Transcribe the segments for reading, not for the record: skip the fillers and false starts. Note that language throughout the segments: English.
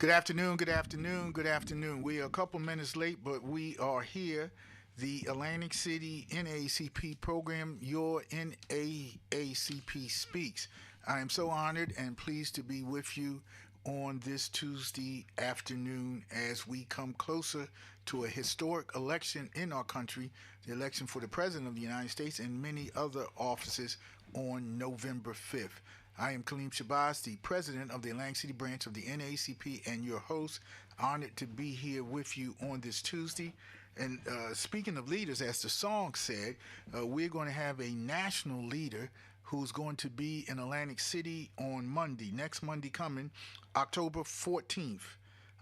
Good afternoon, good afternoon, good afternoon. We are a couple minutes late, but we are here. The Atlantic City NAACP program, your NAACP Speaks. I am so honored and pleased to be with you on this Tuesday afternoon as we come closer to a historic election in our country, the election for the President of the United States and many other offices on November 5th. I am Kaleem Shabazz, the president of the Atlantic City branch of the NAACP and your host. Honored to be here with you on this Tuesday. And speaking of leaders, as the song said, we're going to have a national leader who's going to be in Atlantic City on Monday, next Monday coming, October 14th.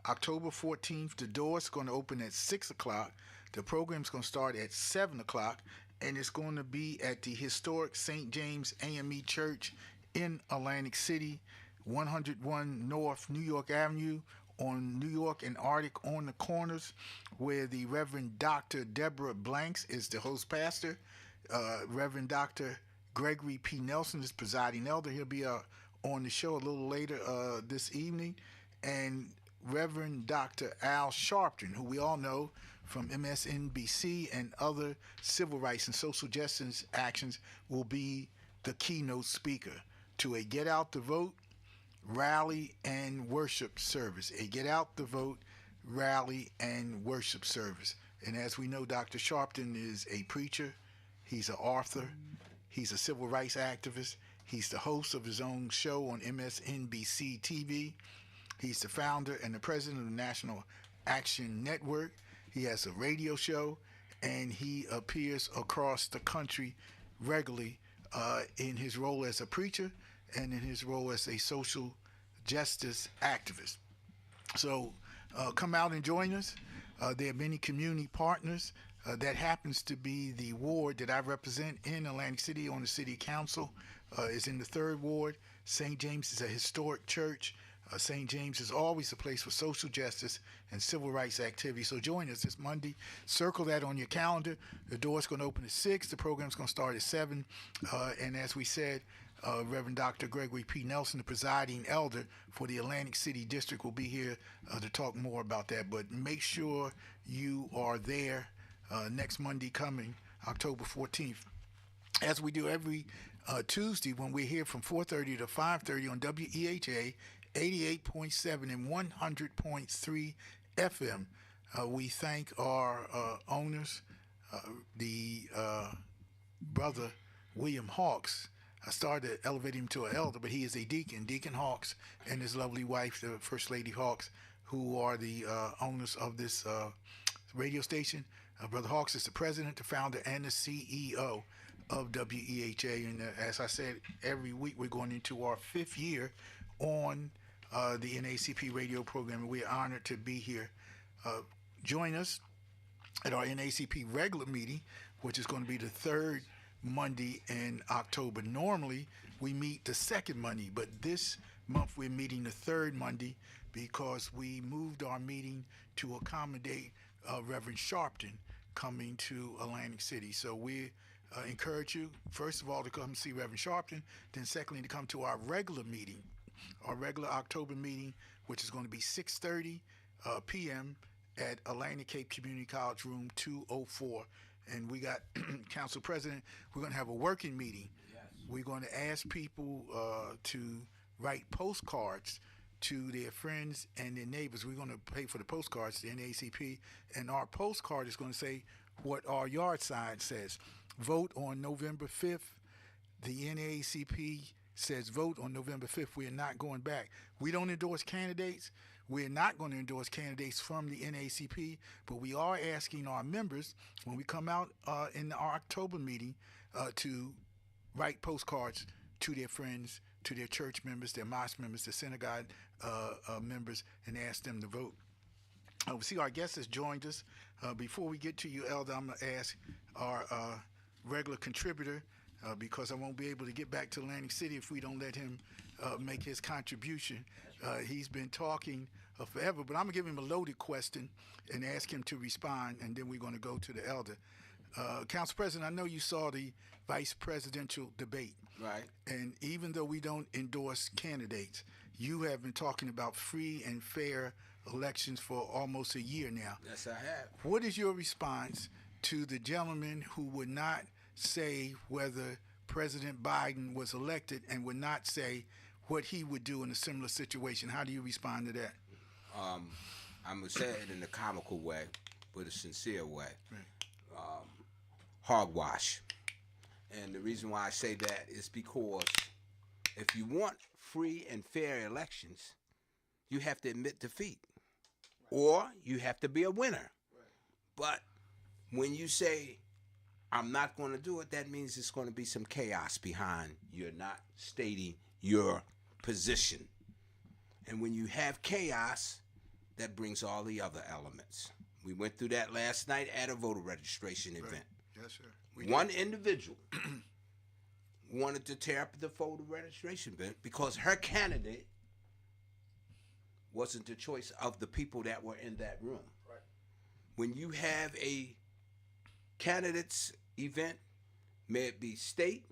October 14th, the door's going to open at 6 o'clock. The program's going to start at 7 o'clock, and it's going to be at the historic St. James AME Church in Atlantic City, 101 North New York Avenue, on New York and Arctic on the corners, where the Reverend Dr. Deborah Blanks is the host pastor. Reverend Dr. Gregory P. Nelson is presiding elder. He'll be on the show a little later this evening. And Reverend Dr. Al Sharpton, who we all know from MSNBC and other civil rights and social justice actions, will be the keynote speaker to a Get Out the Vote rally and worship service. A Get Out the Vote rally and worship service. And as we know, Dr. Sharpton is a preacher, he's an author, he's a civil rights activist, he's the host of his own show on MSNBC TV, he's the founder and the president of the National Action Network, he has a radio show, and he appears across the country regularly in his role as a preacher and in his role as a social justice activist. So come out and join us. There are many community partners. That happens to be the ward that I represent in Atlantic City on the city council. Is in the 3rd ward. St. James is a historic church. St. James is always a place for social justice and civil rights activity. So join us this Monday. Circle that on your calendar. The door's going to open at 6. The program's going to start at 7. And as we said, Reverend Dr. Gregory P. Nelson, the presiding elder for the Atlantic City District, will be here to talk more about that. But make sure you are there next Monday coming, October 14th. As we do every Tuesday when we're here from 4:30 to 5:30 on WEHA 88.7 and 100.3 FM. We thank our owners, the brother William Hawks. I started to elevate him to an elder, but he is a deacon, Deacon Hawks, and his lovely wife, the First Lady Hawks, who are the owners of this radio station. Brother Hawks is the president, the founder, and the CEO of WEHA. And as I said, every week we're going into our 5th year on the NAACP radio program, and we're honored to be here. Join us at our NAACP regular meeting, which is going to be the 3rd Monday in October. Normally, we meet the 2nd Monday, but this month we're meeting the 3rd Monday because we moved our meeting to accommodate Reverend Sharpton coming to Atlantic City. So we encourage you, first of all, to come see Reverend Sharpton, then secondly, to come to our regular meeting, our regular October meeting, which is going to be 6:30 p.m. at Atlantic Cape Community College, room 204. And we got Council President, we're going to have a working meeting. Yes. We're going to ask people to write postcards to their friends and their neighbors. We're going to pay for the postcards, the NAACP, and our postcard is going to say what our yard sign says. Vote on November 5th. The NAACP says vote on November 5th. We are not going back. We don't endorse candidates. We're not going to endorse candidates from the NAACP, but we are asking our members, when we come out in our October meeting, to write postcards to their friends, to their church members, their mosque members, their synagogue members, and ask them to vote. We see our guest has joined us. Before we get to you, Elder, I'm going to ask our regular contributor, because I won't be able to get back to Atlantic City if we don't let him make his contribution. He's been talking forever, but I'm going to give him a loaded question and ask him to respond, and then we're going to go to the elder. Council President, I know you saw the vice presidential debate. Right. And even though we don't endorse candidates, you have been talking about free and fair elections for almost a year now. Yes, I have. What is your response to the gentleman who would not say whether President Biden was elected and would not say what he would do in a similar situation? How do you respond to that? I'm going to say it in a comical way, but a sincere way. Right. Hogwash. And the reason why I say that is because if you want free and fair elections, you have to admit defeat. Right. Or you have to be a winner. Right. But when you say, I'm not going to do it, that means it's going to be some chaos behind you're not stating your position. And when you have chaos, that brings all the other elements. We went through that last night at a voter registration event. Right. Yes, sir. One individual wanted to tear up the voter registration event because her candidate wasn't the choice of the people that were in that room. Right. When you have a candidates event, may it be state,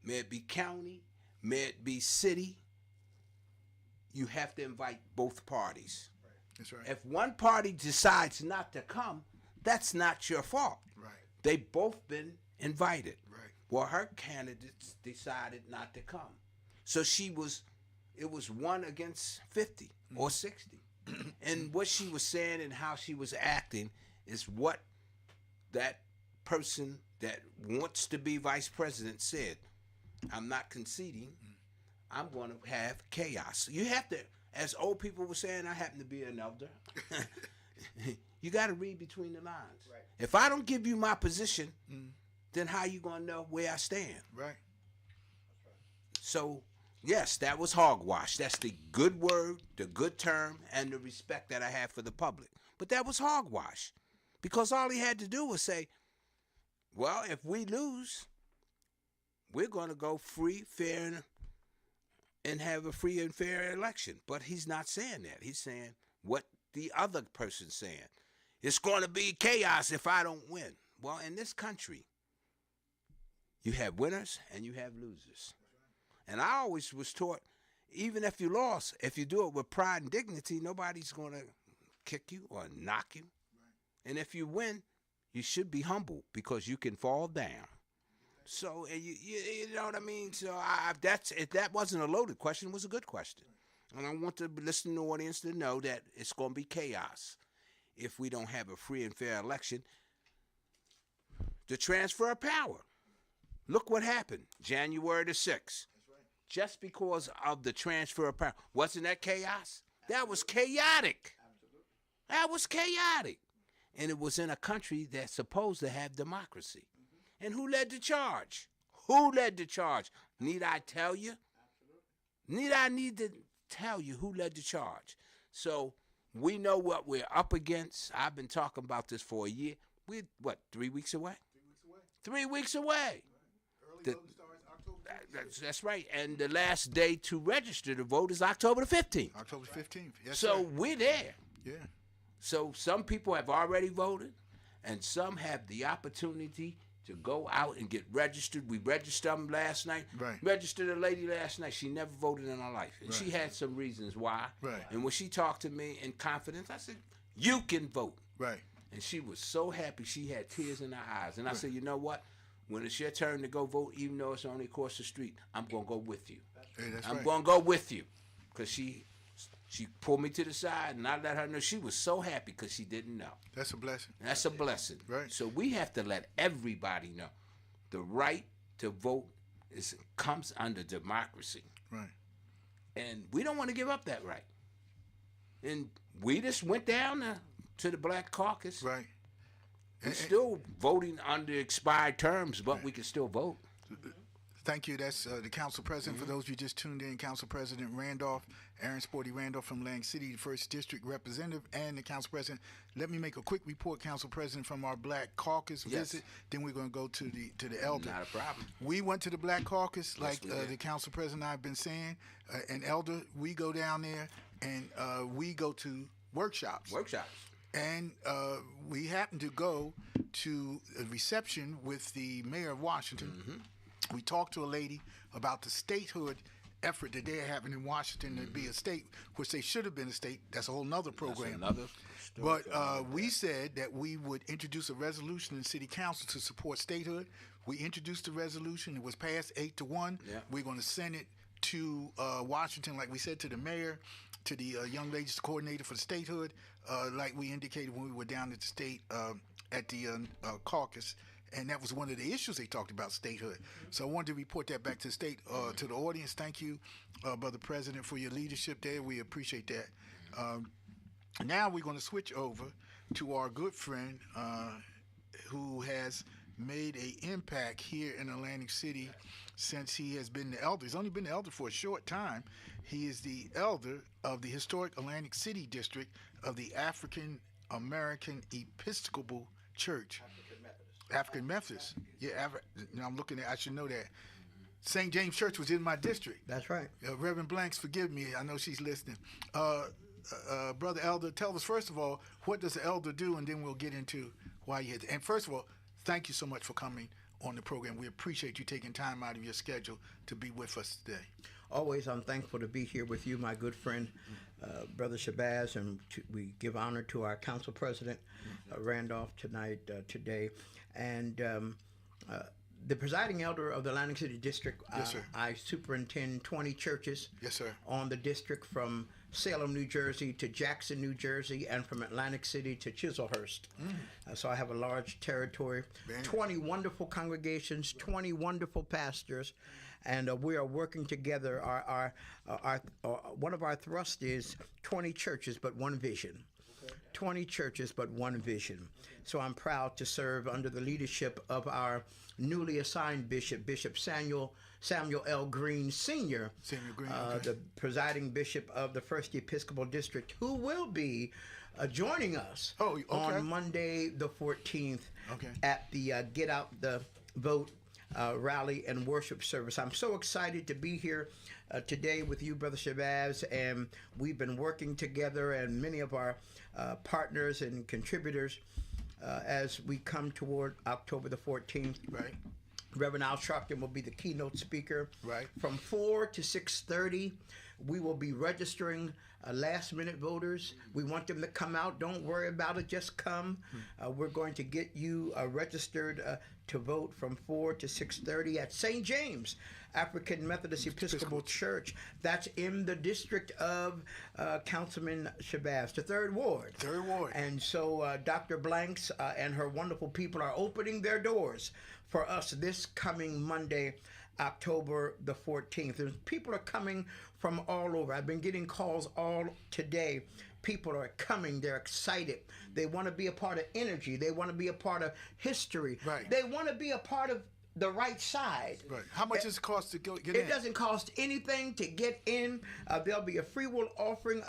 may it be county, may it be city, you have to invite both parties. Right. That's right. If one party decides not to come, that's not your fault. Right. They both been invited. Right. Well, her candidates decided not to come. So it was 1 against 50 or 60. And what she was saying and how she was acting is what that person that wants to be vice president said. I'm not conceding. I'm going to have chaos. You have to, as old people were saying, I happen to be an elder. You got to read between the lines. Right. If I don't give you my position, then how you going to know where I stand? Right. So, yes, that was hogwash. That's the good word, the good term, and the respect that I have for the public. But that was hogwash because all he had to do was say, well, if we lose, we're going to go free, fair, and have a free and fair election. But he's not saying that. He's saying what the other person's saying. It's going to be chaos if I don't win. Well, in this country, you have winners and you have losers. And I always was taught, even if you lost, if you do it with pride and dignity, nobody's going to kick you or knock you. Right. And if you win, you should be humble because you can fall down. So, you know what I mean? So if that wasn't a loaded question, it was a good question. And I want the listening audience to know that it's going to be chaos if we don't have a free and fair election. The transfer of power. Look what happened January the 6th. Just because of the transfer of power. Wasn't that chaos? That was chaotic. That was chaotic. And it was in a country that's supposed to have democracy. And who led the charge? Who led the charge? Need I tell you? Need to tell you who led the charge? So we know what we're up against. I've been talking about this for a year. We're, 3 weeks away? 3 weeks away. Right. Early voting starts October 15th. That's right. And the last day to register to vote is October the 15th. October 15th. Yes, so sir. We're there. Yeah. So some people have already voted, and some have the opportunity to go out and get registered. We registered them last night. Right. Registered a lady last night. She never voted in her life. And she had some reasons why. Right. And when she talked to me in confidence, I said, you can vote. Right. And she was so happy. She had tears in her eyes. And I said, you know what? When it's your turn to go vote, even though it's only across the street, I'm going to go with you. Hey, that's I'm right. going to go with you. Because she pulled me to the side, and I let her know. She was so happy because she didn't know. That's a blessing. That's a blessing. Right. So we have to let everybody know the right to vote comes under democracy. Right. And we don't want to give up that right. And we just went down to the Black Caucus. Right. We're still voting under expired terms, but we can still vote. Thank you. That's the Council President. For those of you just tuned in, Council President Randolph, Aaron Sporty Randolph from Lang City, the 1st District Representative, and the Council President. Let me make a quick report, Council President, from our Black Caucus visit. Then we're going to go to the elder. Not a problem. We went to the Black Caucus, like Yes, the Council President and I have been saying. And elder, we go down there and we go to workshops. And we happened to go to a reception with the mayor of Washington. We talked to a lady about the statehood effort that they're having in Washington to be a state, which they should have been a state. That's a whole nother program. That's another story. But we said that we would introduce a resolution in City Council to support statehood. We introduced the resolution. It was passed 8-1. Yeah. We're going to send it to Washington, like we said, to the mayor, to the young ladies coordinator for the statehood, like we indicated when we were down at the state at the caucus. And that was one of the issues they talked about, statehood. So I wanted to report that back to the state, to the audience. Thank you, Brother President, for your leadership there. We appreciate that. Now we're going to switch over to our good friend who has made an impact here in Atlantic City since he has been the elder. He's only been the elder for a short time. He is the elder of the historic Atlantic City district of the African American Episcopal Church. African Methodist. Yeah, now I'm looking at, I should know that. St. James Church was in my district. That's right. Reverend Blanks, forgive me. I know she's listening. Brother Elder, tell us first of all, what does the elder do, and then we'll get into why you had. And first of all, thank you so much for coming on the program. We appreciate you taking time out of your schedule to be with us today. Always, I'm thankful to be here with you, my good friend, Brother Shabazz, and we give honor to our council president, Randolph, today. And the presiding elder of the Atlantic City District, Yes, sir. I superintend 20 churches Yes, sir. on the district from Salem, New Jersey to Jackson, New Jersey, and from Atlantic City to Chislehurst. So I have a large territory, 20 wonderful congregations, 20 wonderful pastors, and we are working together. One of our thrusts is 20 churches, but one vision. 20 churches, but one vision. So I'm proud to serve under the leadership of our newly assigned bishop, Bishop Samuel L. Green Sr., Samuel Green, okay. the presiding bishop of the First Episcopal District, who will be joining us on Monday the 14th at the Get Out the Vote rally and worship service. I'm so excited to be here today with you, Brother Shabazz, and we've been working together, and many of our partners and contributors as we come toward October the 14th. Right. Reverend Al Sharpton will be the keynote speaker. Right. From 4 to 6:30, we will be registering last-minute voters. We want them to come out. Don't worry about it. Just come. We're going to get you registered to vote from 4 to 6:30 at St. James African Methodist Episcopal Church. That's in the district of Councilman Shabazz, the 3rd Ward. 3rd Ward. And so Dr. Blanks and her wonderful people are opening their doors for us this coming Monday, October the 14th. And people are coming from all over. I've been getting calls all today. People are coming. They're excited. They want to be a part of energy. They want to be a part of history. Right. They want to be a part of the right side. Right. How much does it cost to get in? It doesn't cost anything to get in. There'll be a free will offering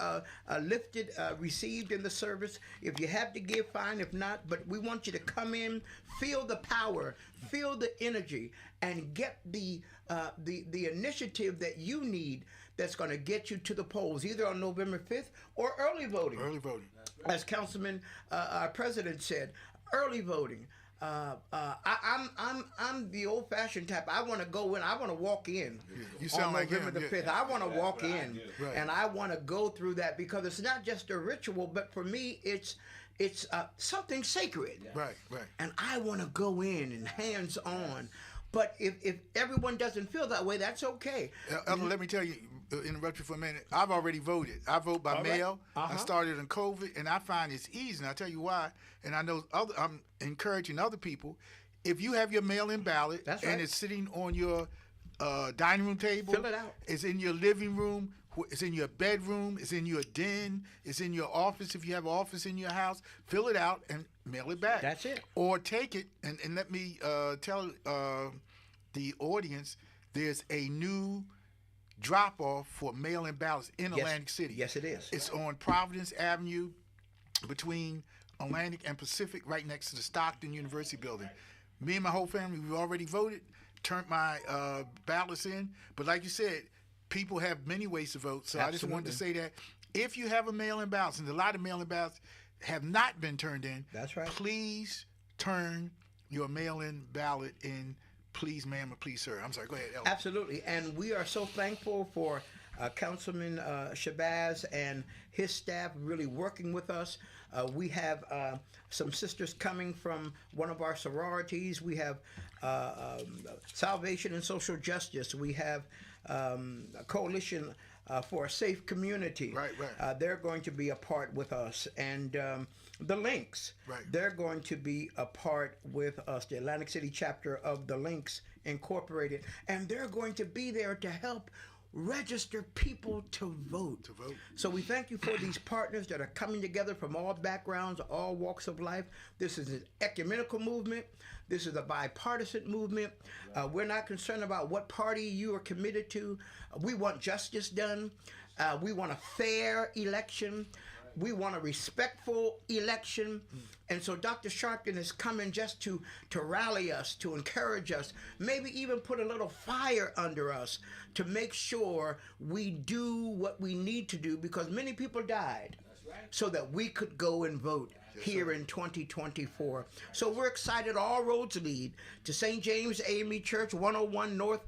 lifted, received in the service. If you have to give, fine. If not, but we want you to come in, feel the power, feel the energy, and get the initiative that you need that's going to get you to the polls, either on November 5th or early voting. Early voting. As Councilman, our president said, early voting. I'm the old-fashioned type. I want to go in. I want to walk in. You sound on like November the 5th. I want to walk in, Right. and I want to go through that because it's not just a ritual, but for me, it's something sacred. Right. Right. And I want to go in and hands-on. But if everyone doesn't feel that way, that's okay. Elder, let me tell you, interrupt you for a minute. I've already voted. I vote by mail. I started in COVID, and I find it's easy. And I'll tell you why. And I know I'm encouraging other people. If you have your mail-in ballot and it's sitting on your dining room table, fill it out. It's in your living room. It's in your bedroom. It's in your den. It's in your office. If you have an office in your house, fill it out and mail it back. That's it. Or take it and let me tell the audience there's a new drop-off for mail-in ballots in Atlantic City. Yes, it is. It's on Providence Avenue between Atlantic and Pacific, right next to the Stockton University building. Me and my whole family, we've already voted, turned my ballots in. But like you said, people have many ways to vote. So I just wanted to say that if you have a mail-in ballot, and a lot of mail-in ballots have not been turned in, That's right. please turn your mail-in ballot in. Please, ma'am, or please, sir. I'm sorry. Go ahead, Elder. Absolutely, and we are so thankful for Councilman Shabazz and his staff really working with us. We have some sisters coming from one of our sororities. We have Salvation and Social Justice. We have a coalition for a safe community. Right. They're going to be a part with us, and the Links. Right. They're going to be a part with us. The Atlantic City chapter of the Links Incorporated, and they're going to be there to help register people to vote. So we thank you for these partners that are coming together from all backgrounds, all walks of life. This is an ecumenical movement. This is a bipartisan movement. We're not concerned about what party you are committed to. We want justice done. We want a fair election. We want a respectful election. And so Dr. Sharpton is coming just to rally us, to encourage us, maybe even put a little fire under us to make sure we do what we need to do, because many people died so that we could go and vote here in 2024. So we're excited. All roads lead to St. James AME Church, 101 North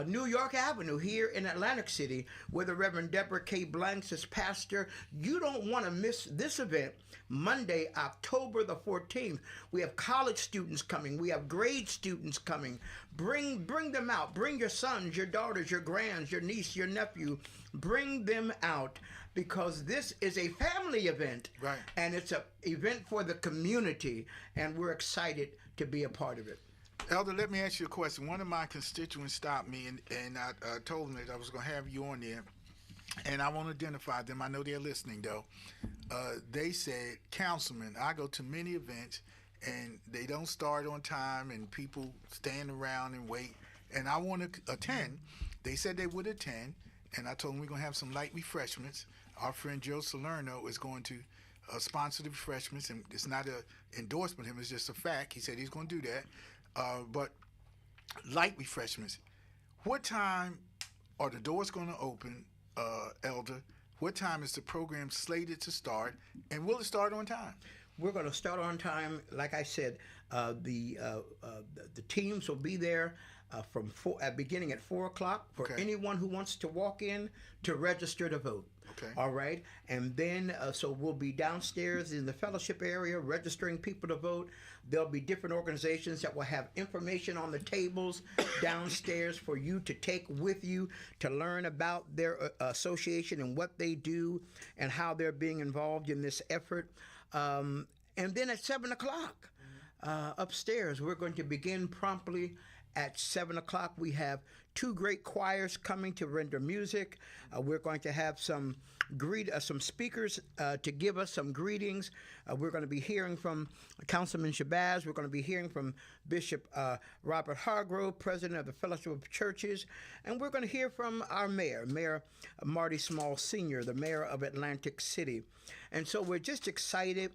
New York Avenue here in Atlantic City, where the Reverend Deborah K. Blanks is pastor. You don't want to miss this event, Monday, October the 14th. We have college students coming. We have grade students coming. Bring them out. Bring your sons, your daughters, your grands, your niece, your nephew. Bring them out, because this is a family event. Right. And it's an event for the community, and we're excited to be a part of it. Elder, let me ask you a question. One of my constituents stopped me, and I told them that I was going to have you on there, and I won't identify them. I know they're listening, though. They said, Councilman, I go to many events, and they don't start on time, and people stand around and wait, and I want to attend. They said they would attend, and I told them we're going to have some light refreshments. Our friend Joe Salerno is going to sponsor the refreshments, and it's not an endorsement of him, it's just a fact. He said he's going to do that. But light refreshments. What time are the doors going to open, Elder? What time is the program slated to start, and will it start on time? We're going to start on time. Like I said, the teams will be there beginning at 4 o'clock for anyone who wants to walk in to register to vote. Okay. All right. And then, so we'll be downstairs in the fellowship area registering people to vote. There'll be different organizations that will have information on the tables downstairs for you to take with you to learn about their association and what they do and how they're being involved in this effort. And then at 7 o'clock upstairs, we're going to begin promptly at 7 o'clock. We have two great choirs coming to render music. We're going to have some speakers to give us some greetings. We're going to be hearing from Councilman Shabazz. We're going to be hearing from Bishop Robert Hargrove, President of the Fellowship of Churches. And we're going to hear from our mayor, Mayor Marty Small Sr., the mayor of Atlantic City. And so we're just excited.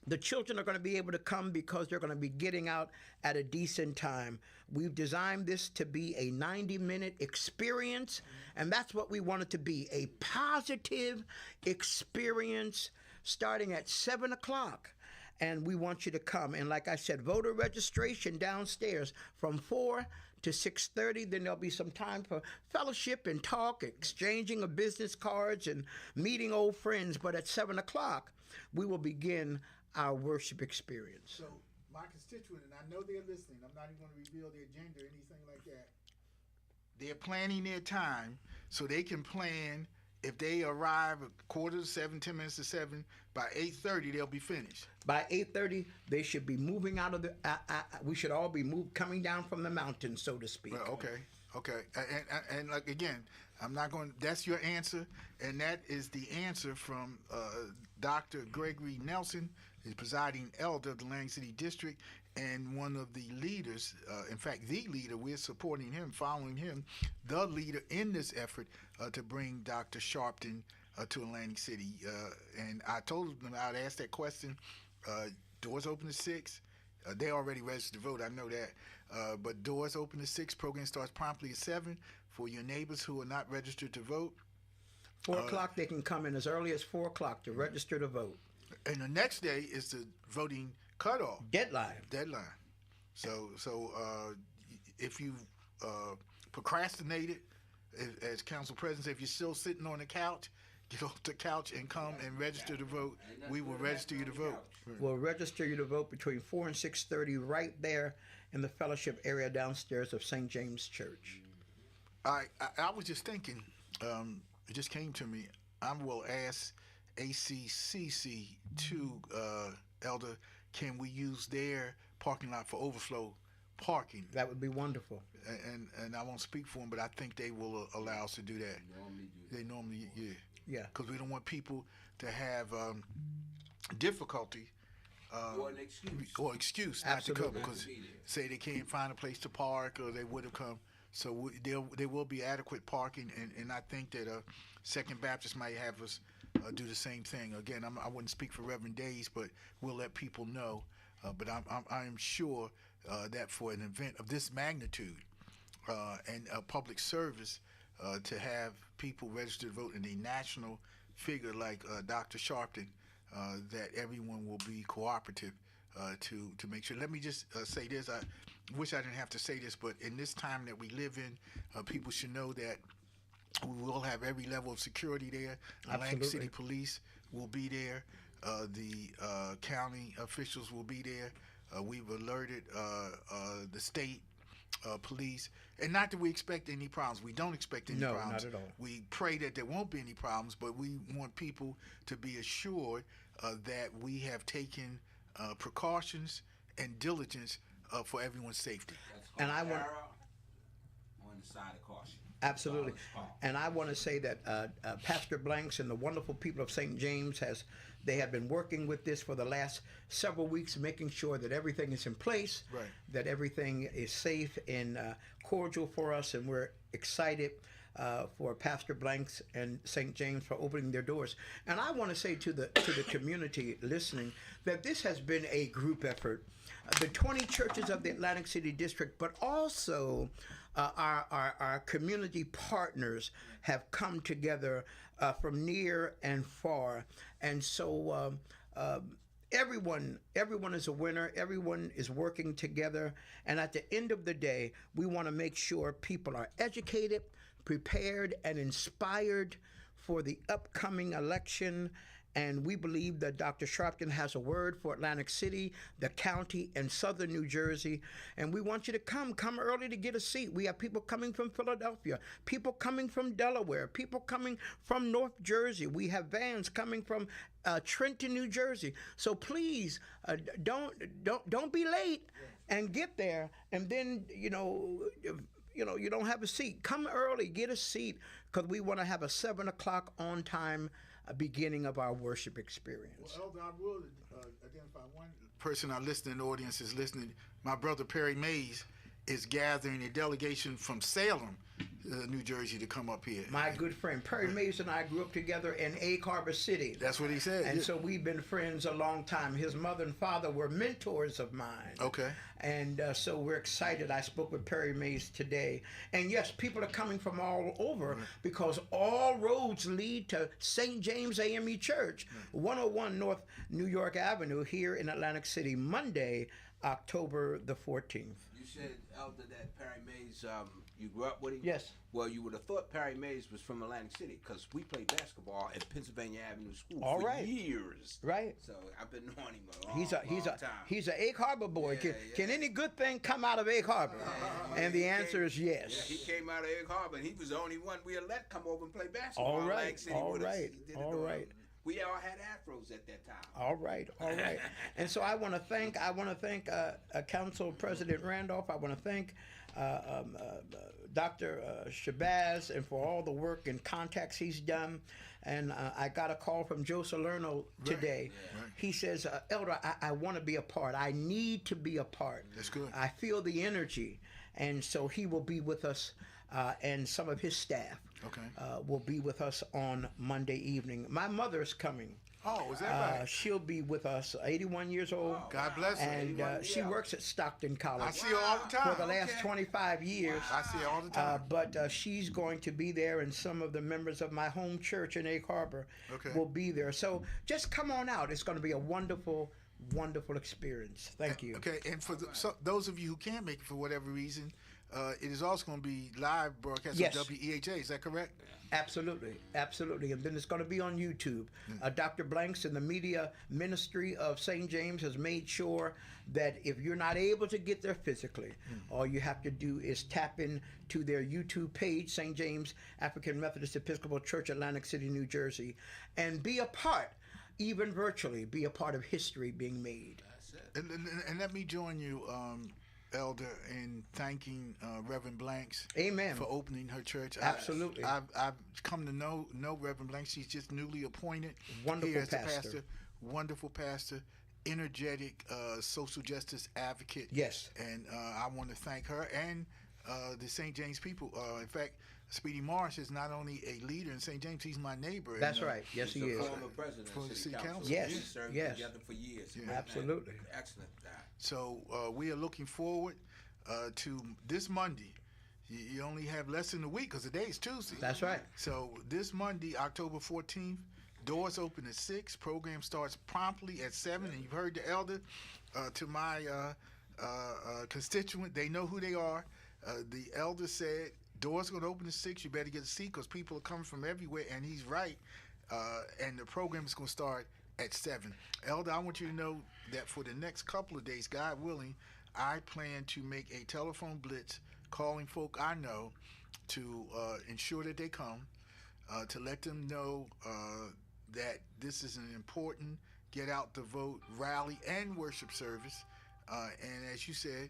The children are going to be able to come because they're going to be getting out at a decent time. We've designed this to be a 90-minute experience, and that's what we want it to be, a positive experience starting at 7 o'clock. And we want you to come. And like I said, voter registration downstairs from 4 to 6:30. Then there'll be some time for fellowship and talk, exchanging of business cards and meeting old friends. But at 7 o'clock, we will begin our worship experience. So my constituent, and I know they're listening, I'm not even going to reveal their gender or anything like that. They're planning their time so they can plan. If they arrive at 6:45, 10 minutes to 7, by 8:30 they'll be finished. By 8:30, they should be moving out of the. We should all be coming down from the mountain, so to speak. Well, okay, and like again, I'm not going. That's your answer, and that is the answer from Dr. Gregory Nelson, the presiding elder of the Atlantic City District, and one of the leaders. In fact, the leader. We're supporting him, following him, the leader in this effort to bring Dr. Sharpton to Atlantic City. And I told them I'd ask that question. Doors open at 6. They already registered to vote. I know that. But doors open at 6. Program starts promptly at 7. For your neighbors who are not registered to vote, 4 o'clock, they can come in as early as 4 o'clock to register to vote. And the next day is the voting cutoff Deadline. So if you procrastinated as council president, if you're still sitting on the couch, get off the couch and come and register to vote. We will register you to vote. We'll register you to vote between 4 and 6:30 right there in the fellowship area downstairs of St. James Church. I was just thinking, it just came to me. I will ask ACCC to Elder, can we use their parking lot for overflow parking? That would be wonderful. And I won't speak for them, but I think they will allow us to do that. They normally, yeah. Yeah. Because we don't want people to have difficulty or excuse not to come, because say they can't find a place to park or they would have come. So there will be adequate parking, and I think that Second Baptist might have us do the same thing. Again, I wouldn't speak for Reverend Days, but we'll let people know. But I'm sure that for an event of this magnitude and a public service, to have people register to vote in a national figure like Dr. Sharpton, that everyone will be cooperative to make sure. Let me just say this. I wish I didn't have to say this, but in this time that we live in, people should know that we will have every level of security there. Atlantic City Police will be there. The county officials will be there. We've alerted the state police, and not that we expect any problems. We don't expect any problems. No, not at all. We pray that there won't be any problems, but we want people to be assured that we have taken precautions and diligence for everyone's safety. And I want on the side of caution. Absolutely. And I want to say that Pastor Blanks and the wonderful people of St. James they have been working with this for the last several weeks, making sure that everything is in place, right, that everything is safe and cordial for us, and we're excited for Pastor Blanks and St. James for opening their doors. And I want to say to the community listening that this has been a group effort. The 20 churches of the Atlantic City District, but also our community partners have come together from near and far, and so everyone is a winner. Everyone is working together, and at the end of the day, we want to make sure people are educated, prepared, and inspired for the upcoming election. And we believe that Dr. Sharpton has a word for Atlantic City, the county, and southern New Jersey. And we want you to come early to get a seat. We have people coming from Philadelphia, people coming from Delaware, people coming from North Jersey. We have vans coming from Trenton, New Jersey. So please don't be late and get there. And then you don't have a seat. Come early, get a seat, because we want to have a 7 o'clock on time beginning of our worship experience. Well, Elder, I will identify one person our listening audience is listening. My brother Perry Mays is gathering a delegation from Salem, New Jersey, to come up here. My good friend Perry Mays and I grew up together in Egg Harbor City. That's what he said. And so we've been friends a long time. His mother and father were mentors of mine. Okay. And so we're excited. I spoke with Perry Mays today. And yes, people are coming from all over, because all roads lead to St. James AME Church, 101 North New York Avenue here in Atlantic City, Monday, October the 14th. You said, Elder, that Perry Mays, you grew up with him? Yes. Well, you would have thought Perry Mays was from Atlantic City, because we played basketball at Pennsylvania Avenue School for years. Right. So I've been knowing him a long time. He's an Egg Harbor boy. Can any good thing come out of Egg Harbor? And the answer is yes. Yeah, he came out of Egg Harbor, and he was the only one we had let come over and play basketball. All right. Atlantic City with us. He did it right. We all had afros at that time. All right. And so I want to thank Council President Randolph. I want to thank Dr. Shabazz, and for all the work and contacts he's done. And I got a call from Joe Salerno today. Right. He says, Elder, I want to be a part. I need to be a part. That's good. I feel the energy. And so he will be with us, and some of his staff will be with us on Monday evening. My mother's coming. Oh, is that right? She'll be with us, 81 years old. God bless her. And she works at Stockton College. I see her all the time. For the last 25 years. I see her all the time. But she's going to be there, and some of the members of my home church in Egg Harbor Okay. will be there. So just come on out. It's going to be a wonderful, wonderful experience. Thank you. Okay, and for those of you who can't make it for whatever reason, it is also going to be live broadcast Yes. on WEHA. Is that correct? Absolutely, absolutely. And then it's going to be on YouTube. Dr. Blanks and the media ministry of St. James has made sure that if you're not able to get there physically, all you have to do is tap into their YouTube page, St. James African Methodist Episcopal Church, Atlantic City, New Jersey, and be a part, even virtually, be a part of history being made. And let me join you, Elder, in thanking Reverend Blanks. Amen. For opening her church. Absolutely. I've come to know Reverend Blanks. She's just newly appointed. Wonderful here as the pastor. Wonderful pastor. Energetic social justice advocate. Yes. And I want to thank her and the St. James people. In fact, Speedy Marsh is not only a leader in St. James, he's my neighbor. That's and, right. Yes, he He's is. a former president For of the City city Council. council. Yes, We served yes. together for years. Yeah. Absolutely. Excellent guy. So we are looking forward to this Monday. You only have less than a week because today is Tuesday. That's right. So this Monday, October 14th, doors open at 6. Program starts promptly at 7. And you've heard the elder. To my constituent, they know who they are. The elder said, doors going to open at 6. You better get a seat because people are coming from everywhere. And he's right. And the program is going to start at 7. Elder, I want you to know that for the next couple of days, God willing, I plan to make a telephone blitz calling folk I know to ensure that they come, to let them know that this is an important get out the vote rally and worship service. And as you said,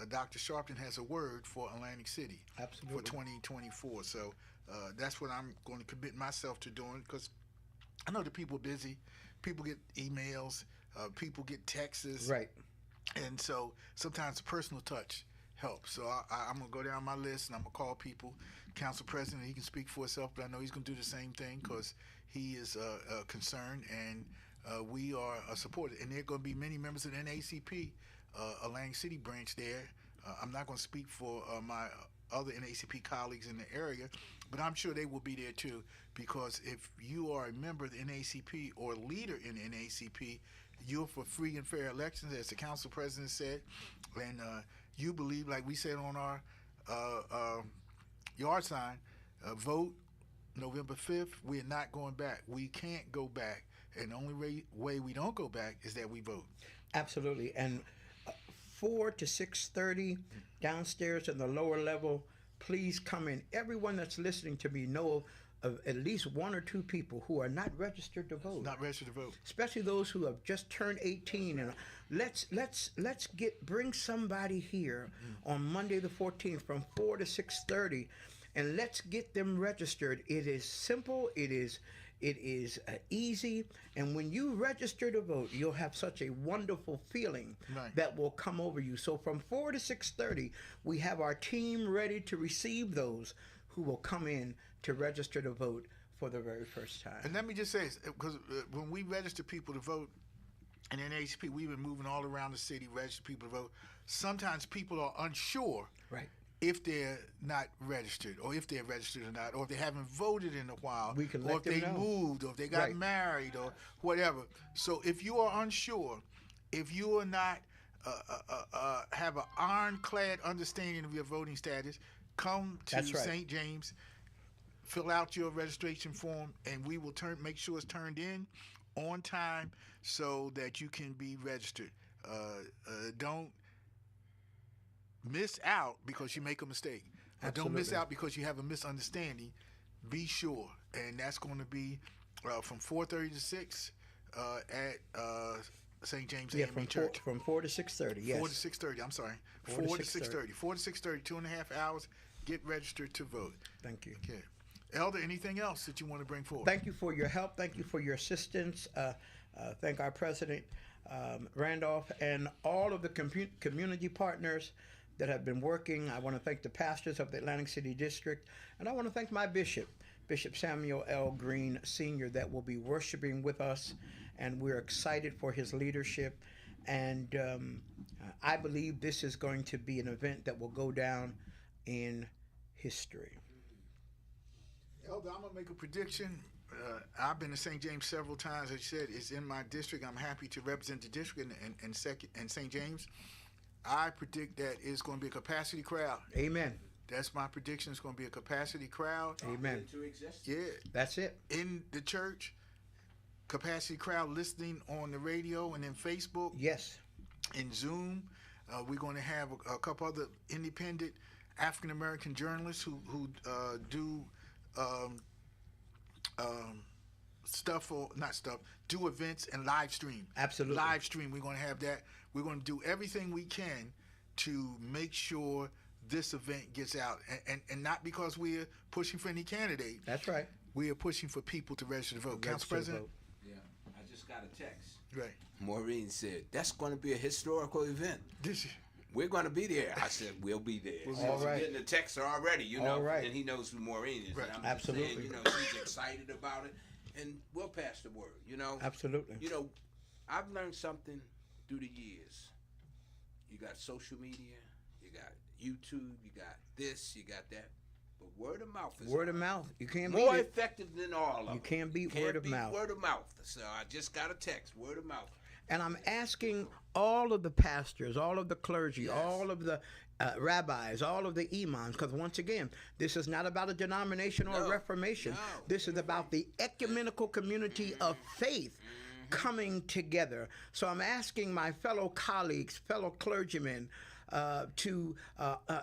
Dr. Sharpton has a word for Atlantic City. Absolutely. For 2024. So that's what I'm going to commit myself to doing because I know that people are busy. People get emails. People get texts. Right. And so sometimes a personal touch helps. So I'm going to go down my list and I'm going to call people. Council President, he can speak for himself, but I know he's going to do the same thing because he is concerned and we are supported. And there are going to be many members of the NAACP, Atlantic City branch there. I'm not going to speak for my other NAACP colleagues in the area, but I'm sure they will be there too because if you are a member of the NAACP or leader in the NAACP, you're for free and fair elections, as the council president said, and you believe, like we said on our yard sign, vote November 5th. We're not going back. We can't go back, and the only way we don't go back is that we vote. Absolutely. And 4 to 6:30 downstairs in the lower level, please come in. Everyone that's listening to me know of at least 1 or 2 people who are not registered to vote. Not registered to vote. Especially those who have just turned 18. And let's bring somebody here on Monday the 14th from 4 to 6:30, and let's get them registered. It is simple. It is easy, and when you register to vote, you'll have such a wonderful feeling Right. that will come over you. So from 4 to 6:30, we have our team ready to receive those who will come in to register to vote for the very first time. And let me just say, because when we register people to vote in NAACP, we've been moving all around the city, register people to vote. Sometimes people are unsure Right. if they're not registered, or if they're registered or not, or if they haven't voted in a while, We can or let if them they know. moved, or if they got Right. married, or whatever. So if you are unsure, if you are not have an ironclad understanding of your voting status, come to That's right. St. James, fill out your registration form, and we will make sure it's turned in on time so that you can be registered. Don't miss out because you make a mistake. Don't miss Absolutely. out because you have a misunderstanding. Be sure, and that's going to be from 4:30 to 6 at St. James Yeah, AME Church. from 4 to 6:30. Yes. 4 to 6:30. I'm sorry. 4 to 6:30. 4 to 6:30. 2.5 hours. Get registered to vote. Thank you. Okay. Elder, anything else that you want to bring forward? Thank you for your help. Thank you for your assistance. Thank our president, Randolph, and all of the community partners that have been working. I want to thank the pastors of the Atlantic City District, and I want to thank my bishop, Bishop Samuel L. Green Sr., that will be worshiping with us and we're excited for his leadership. And I believe this is going to be an event that will go down in history. Elder, I'm gonna make a prediction. I've been to St. James several times. As you said, it's in my district. I'm happy to represent the district and St. James. I predict that it's going to be a capacity crowd. Amen. That's my prediction. It's going to be a capacity crowd. Amen. Yeah, That's it. in the church, capacity crowd listening on the radio and then Facebook Yes. and Zoom. We're going to have a couple other independent African American journalists who do stuff or not stuff, do events and live stream. Absolutely. Live stream. We're going to have that. We're going to do everything we can to make sure this event gets out, and not because we're pushing for any candidate. That's right. We are pushing for people to register to vote. Council Register to President. vote. Yeah, I just got a text. Right. Maureen said, that's going to be a historical event. This. We're going to be there. I said, we'll be there. All right. Getting the text already, you know, All right. and he knows who Maureen is. Right. And I'm Absolutely. just saying, you know, she's excited about it, and we'll pass the word, you know. Absolutely. You know, I've learned something through the years. You got social media, you got YouTube, you got this, you got that. But word of mouth is Word of mouth. You can't more beat it. effective than all of them. You can't beat word of mouth. Word of mouth. So I just got a text, word of mouth. And I'm asking all of the pastors, all of the clergy, Yes. all of the rabbis, all of the imams, because once again, this is not about a denomination or a No. reformation. No. This is about the ecumenical community of faith coming together. So I'm asking my fellow colleagues, fellow clergymen, to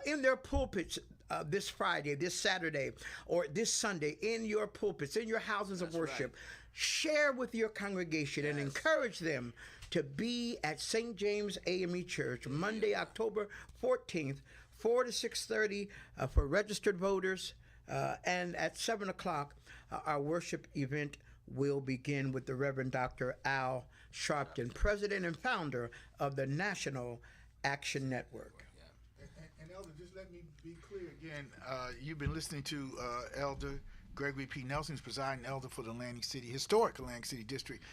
in their pulpits this Friday, this Saturday, or this Sunday, in your pulpits, in your houses of That's worship, right. share with your congregation and encourage them to be at St. James AME Church Monday, October 14th, 4 to 6:30 for registered voters, and at 7 o'clock, our worship event will begin with the Reverend Dr. Al Sharpton, president and founder of the National Action Network. And Elder, just let me be clear again. You've been listening to Elder Gregory P. Nelson, who's presiding elder for the historic Atlantic City District.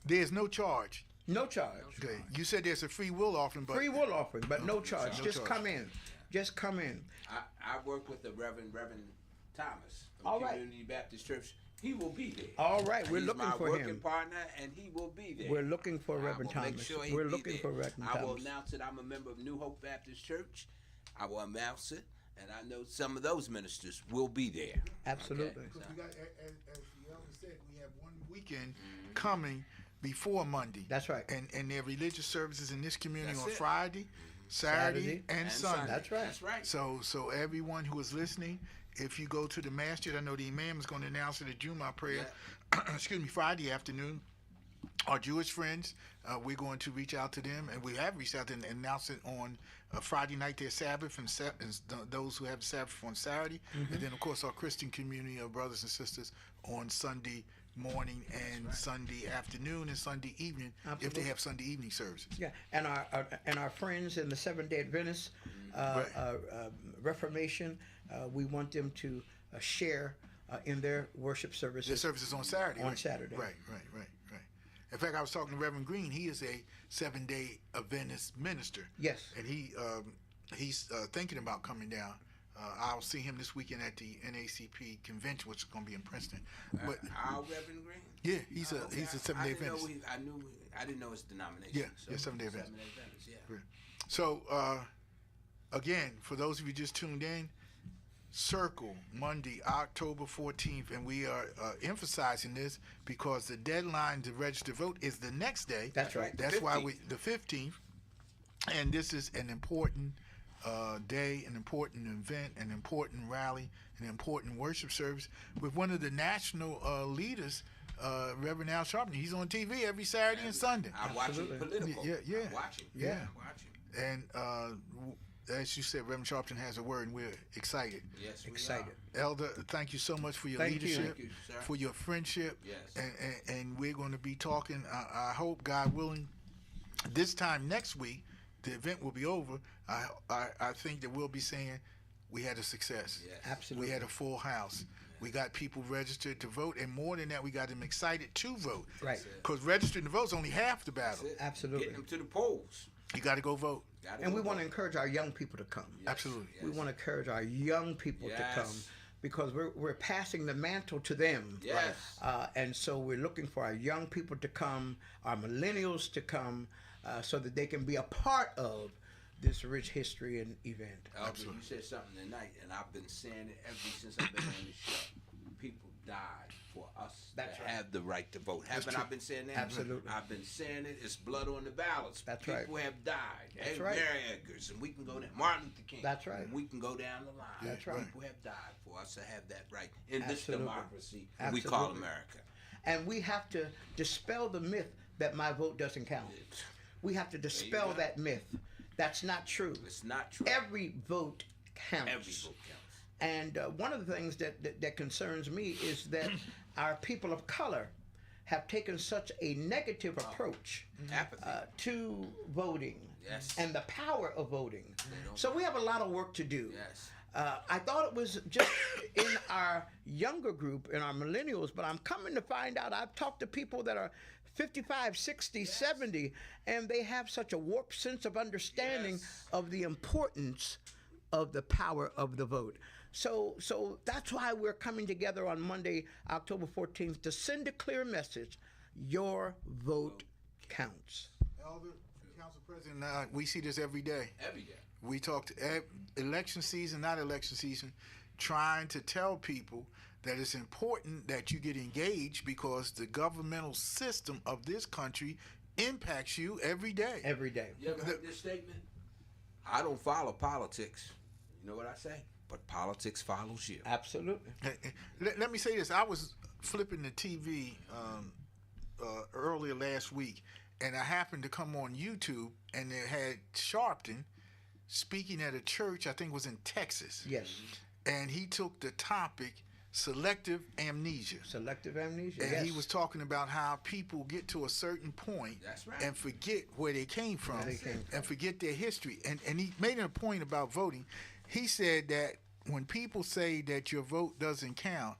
There's no charge. No charge. Okay. You said there's a free will offering, but Free will offering, but no charge. No Just charge. come in. Just come in. I work with the Reverend Thomas from All right. Community Baptist Church. He will be there. All right, we're He's looking my for working him. partner, and he will be there. We're looking for I Reverend will make Thomas. sure he We're be looking there. for Reverend I will Thomas. announce it. I'm a member of New Hope Baptist Church. I will announce it, and I know some of those ministers will be there. Absolutely. because we got, as the elder said, we have one weekend coming before Monday. That's right. And there are religious services in this community That's on it. Friday, Saturday, and Sunday. That's right. That's right. So everyone who is listening, if you go to the masjid, I know the imam is going to announce it at Jumu'ah prayer, excuse me, Friday afternoon. Our Jewish friends, we're going to reach out to them, and we have reached out to them and announced it on Friday night, their Sabbath, and those who have the Sabbath on Saturday. And then, of course, our Christian community of brothers and sisters on Sunday morning and Sunday afternoon and Sunday evening, if Absolutely. they have Sunday evening services. Yeah, and our friends in the Seventh-day Adventist Reformation, we want them to share in their worship The services. services on Saturday. On right? Saturday. Right. In fact, I was talking to Reverend Green. He is a 7-day Adventist minister. Yes. And he's thinking about coming down. I'll see him this weekend at the NACP convention, which is going to be in Princeton. But Our Reverend Green. yeah, he's a 7-day I didn't know Adventist. I didn't know his denomination. Yeah, so yeah, 7-day Adventist. 7-day Adventist, yeah. So again, for those of you just tuned in, circle Monday, October 14th, and we are emphasizing this because the deadline to register to vote is the next day. That's right. That's why 15th. the 15th, and this is an important day, an important event, an important rally, an important worship service with one of the national leaders, Reverend Al Sharpton. He's on TV every Saturday and Sunday. I watch him Absolutely. political. Yeah. I watch him. Yeah. I watch him. And as you said, Reverend Sharpton has a word, and we're excited. Yes, we Excited. Elder, thank you so much for your Thank you. leadership, Thank you, sir. for your friendship. Yes. And we're going to be talking, I hope, God willing, this time next week, the event will be over. I think that we'll be saying we had a success. Yes. Absolutely. We had a full house. We got people registered to vote, and more than that, we got them excited to vote. Right. Because registering to vote is only half the battle. Absolutely. Getting them to the polls. You got to go vote. And we want to encourage our young people to come. Yes, Absolutely. yes. We want to encourage our young people to come because we're passing the mantle to them. Yes. And so we're looking for our young people to come, our millennials to come, so that they can be a part of this rich history and event. Elder, you said something tonight, and I've been saying it ever since I've been on the show. People died for us That's to right. have the right to vote. Haven't I been saying that? Absolutely. I've been saying it. It's blood on the ballots. That's People right. have died. That's Hey, right. Mary Edgars, and we can go down. Martin Luther King. That's right. And we can go down the line. That's right. People have died for us to have that right in this Absolutely. democracy we call Absolutely. America. And we have to dispel the myth that my vote doesn't count. We have to dispel go. that myth. That's not true. It's not true. Every vote counts. Every vote counts. And one of the things that concerns me is that our people of color have taken such a negative approach Apathy. to voting Yes. and the power of voting. don't- So we have a lot of work to do. Yes. I thought it was just in our younger group, in our millennials, but I'm coming to find out I've talked to people that are 55, 60, 70, and they have such a warped sense of understanding Yes. of the importance of the power of the vote. So that's why we're coming together on Monday, October 14th, to send a clear message. Your vote counts. Elder, Council President, we see this every day. Every day. We talked election season, not election season, trying to tell people that it's important that you get engaged because the governmental system of this country impacts you every day. Every day. You ever heard this statement? I don't follow politics. You know what I say? But politics follows you. Absolutely. Let me say this. I was flipping the TV earlier last week, and I happened to come on YouTube, and it had Sharpton speaking at a church, I think it was in Texas. Yes. And he took the topic, selective amnesia. Selective amnesia. And yes. he was talking about how people get to a certain point That's right. and forget where they came from, Where they came from. and forget their history. And he made a point about voting. He said that when people say that your vote doesn't count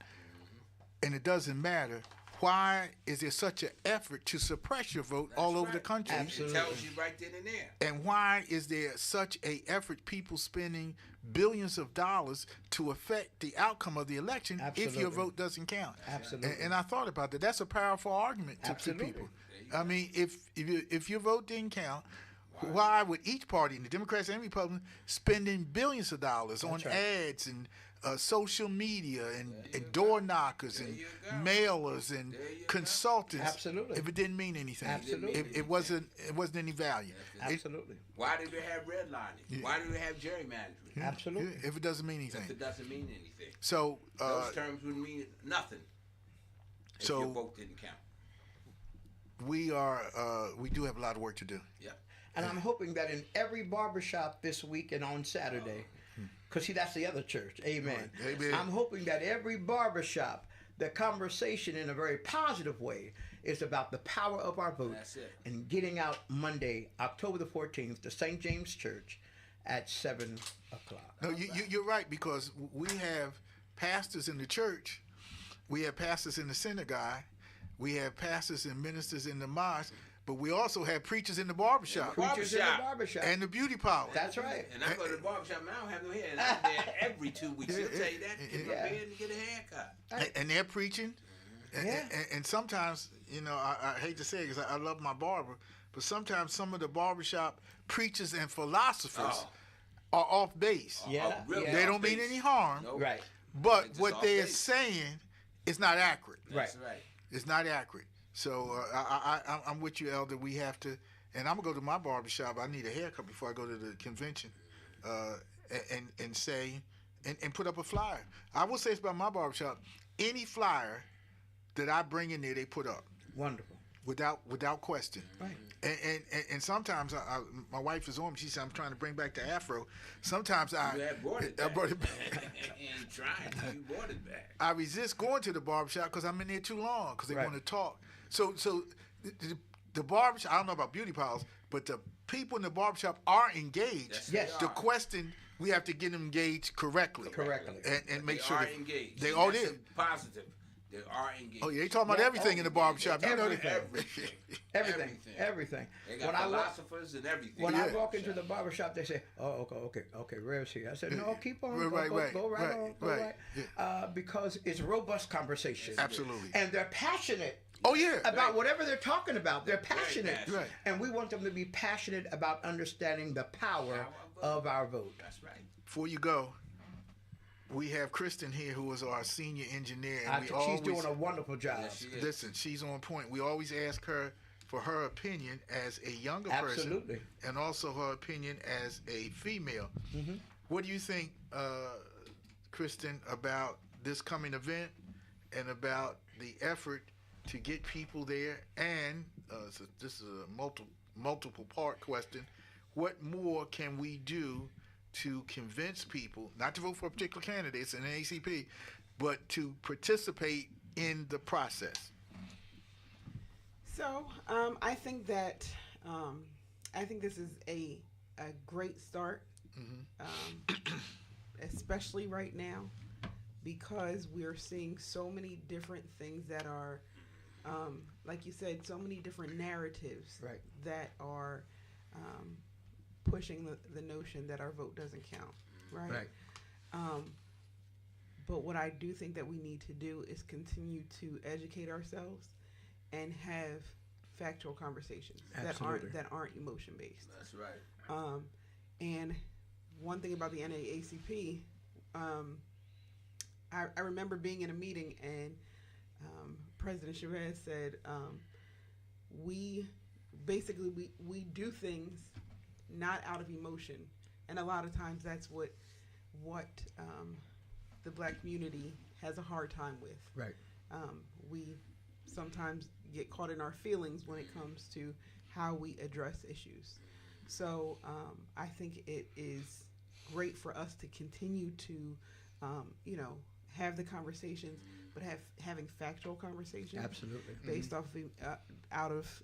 and it doesn't matter, why is there such an effort to suppress your vote all over the country? Absolutely. It tells you right then and there. And why is there such a effort, people spending billions of dollars to affect the outcome of the election if your Absolutely. vote doesn't count? Absolutely. And I thought about that. That's a powerful argument to Absolutely. people. I mean, if your vote didn't count, why would each party, the Democrats and Republicans, spending billions of dollars on right. ads and social media and door knockers and you go. mailers and There you go. consultants? Absolutely. If it didn't mean anything, Absolutely. it wasn't any value. Absolutely. Why do we have redlining? Why do we have gerrymandering? Absolutely. If it doesn't mean anything. If it doesn't mean anything. So, Those terms would mean nothing if so- your vote didn't count. we do have a lot of work to do. Yep. And I'm hoping that in every barbershop this week and on Saturday, because see, that's the other church. Amen. Amen. I'm hoping that every barbershop, the conversation in a very positive way is about the power of our vote. That's it. And getting out Monday, October the 14th, to St. James Church at 7 o'clock. No, you're right, because we have pastors in the church, we have pastors in the synagogue, we have pastors and ministers in the mosque, but we also have preachers in the barbershop Preachers in the Barbershop. barbershop. and the beauty parlor. That's right. And I go to the barbershop and I don't have no hair. And I'm there every 2 weeks. He'll tell you that. Get my Yeah. beard and get a haircut. And they're preaching. Yeah. And sometimes, I hate to say it because I love my barber, but sometimes some of the barbershop preachers and philosophers are off base. Yeah. really? Yeah. They Off don't mean base. any harm, No. Right. but just what off they're base. saying is not accurate. That's right. It's not accurate. So I'm with you, Elder. We have to, and I'm gonna go to my barbershop. I need a haircut before I go to the convention, and say, and put up a flyer. I will say this about my barbershop: any flyer that I bring in there, they put up Wonderful. without question. Right. And sometimes my wife is on me. She said, I'm trying to bring back the afro. Sometimes I You have brought it I back. brought it back. You ain't trying to. You brought it back. I resist going to the barbershop because I'm in there too long because they Right. want to talk. So the barbershop, I don't know about beauty parlors, but the people in the barbershop are engaged Yes, Yes. they to are. question we have to get them engaged correctly. And make they sure are that engaged. they That's did. positive. They are engaged. Oh, yeah, they talking about everything in the barbershop. You know that. Everything. They got philosophers and everything. When I walk into the barbershop, they say, "Oh, okay, Rev's here." I said, "No, keep on, go right on, because it's robust conversation." Absolutely. And they're passionate. Oh yeah. About whatever they're talking about, they're passionate. Right. And we want them to be passionate about understanding the power of our vote. That's right. Before you go, we have Kristen here, who is our senior engineer, and she's doing a wonderful job. Yes, she is. Listen, she's on point. We always ask her for her opinion as a younger Absolutely. person, and also her opinion as a female. Mm-hmm. What do you think, Kristen, about this coming event and about the effort to get people there? And so this is a multiple part question. What more can we do to convince people not to vote for a particular candidate, it's an ACP, but to participate in the process? So I think that I think this is a great start, especially right now, because we're seeing so many different things that are, like you said, so many different narratives that are pushing the notion that our vote doesn't count, right? But what I do think that we need to do is continue to educate ourselves and have factual conversations that aren't emotion based. That's right. And one thing about the NAACP, I remember being in a meeting and President Chavez said, we do things not out of emotion, and a lot of times that's what the black community has a hard time with. Right. We sometimes get caught in our feelings when it comes to how we address issues. So I think it is great for us to continue to, have the conversations, but having factual conversations. Absolutely. Based off out of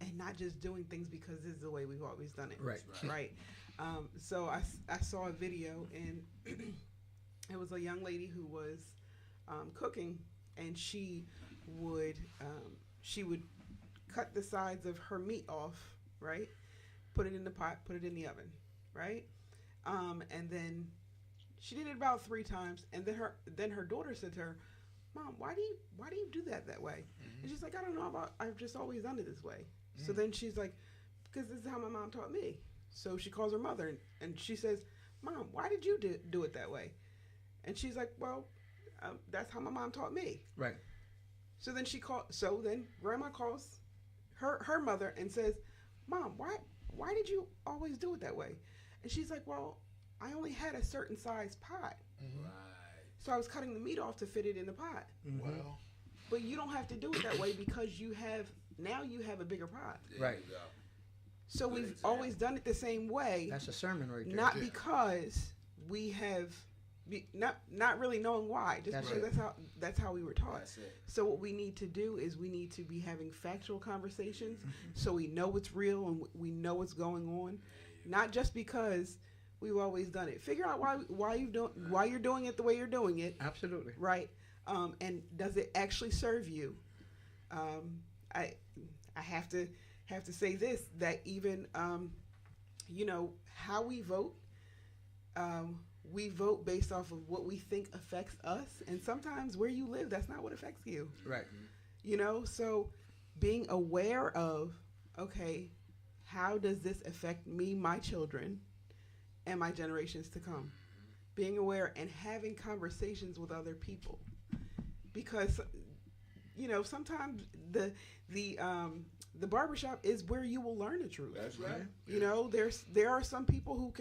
and not just doing things because this is the way we've always done it. Right. So I saw a video, and it was a young lady who was cooking, and she would cut the sides of her meat off, right? Put it in the pot, put it in the oven, right? And then she did it about 3 times, and then her daughter said to her, "Mom, why do you do that way?" Mm-hmm. And she's like, "I don't know, I've just always done it this way." Mm-hmm. So then she's like, "Because this is how my mom taught me." So she calls her mother, and she says, "Mom, why did you do it that way?" And she's like, "Well, that's how my mom taught me." Right. So then grandma calls her mother and says, "Mom, why did you always do it that way?" And she's like, "Well, I only had a certain size pot." Mm-hmm. Right. So I was cutting the meat off to fit it in the pot. Mm-hmm. Well, but you don't have to do it that way because you have a bigger pot. There you go. So we've always done it the same way. That's a sermon right there. Not because we have not really knowing why, just because that's how we were taught. That's it. So what we need to do is we need to be having factual conversations so we know what's real and we know what's going on, not just because we've always done it. Figure out why you're doing it the way you're doing it. Absolutely. Right. And does it actually serve you? I have to say this, that even how we vote. We vote based off of what we think affects us, and sometimes where you live, that's not what affects you. Right. So being aware of, okay, how does this affect me, my children, and my generations to come? Being aware and having conversations with other people, because sometimes the barbershop is where you will learn the truth. That's right. There are some people who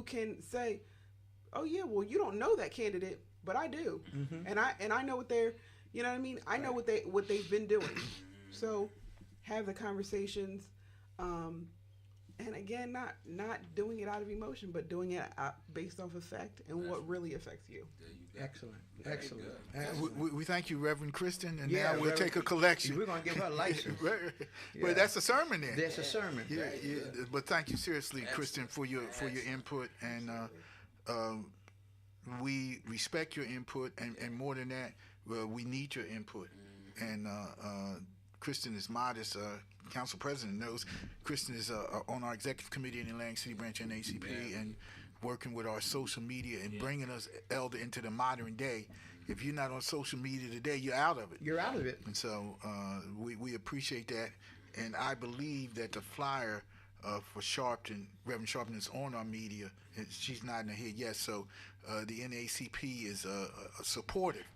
can say, "Oh yeah, well you don't know that candidate, but I do," and I know what they're, I know what they've been doing. So have the conversations, And again, not doing it out of emotion, but doing it based off effect and what really affects you. Excellent. Very Excellent. good. Excellent. We thank you, Reverend Kristen, and Yeah, now we'll Reverend- take a collection. We're going to give her a license. Well, that's a sermon then. That's a sermon. Yeah, but thank you seriously, Kristen, for your input, and we respect your input, and more than that, we need your input. And Kristen is modest. Council President knows Kristen is on our executive committee in the Atlantic City branch and ACP, and working with our social media and bringing us, Elder, into the modern day. If you're not on social media today, you're out of it. You're out of it. And so we appreciate that. And I believe that the flyer for Sharpton, Reverend Sharpton, is on our media. She's nodding her head yes. So the NAACP is supportive